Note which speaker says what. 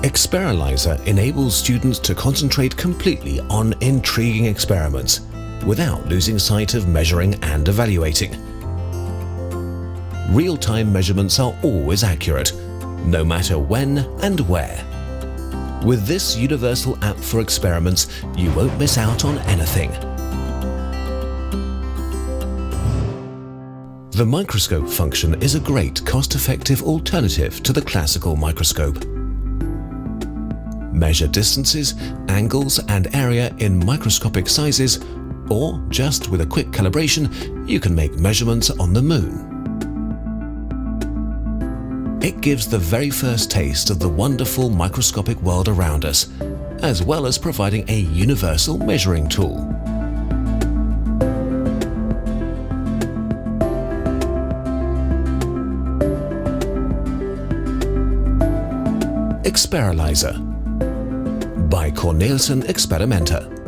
Speaker 1: eXperilyser enables students to concentrate completely on intriguing experiments without losing sight of measuring and evaluating. Real-time measurements are always accurate, no matter when and where. With this universal app for experiments, you won't miss out on anything. The microscope function is a great cost-effective alternative to the classical microscope. Measure distances, angles and area in microscopic sizes, or just with a quick calibration, you can make measurements on the moon. It gives the very first taste of the wonderful microscopic world around us, as well as providing a universal measuring tool. eXperilyser by Cornelsen Experimenta.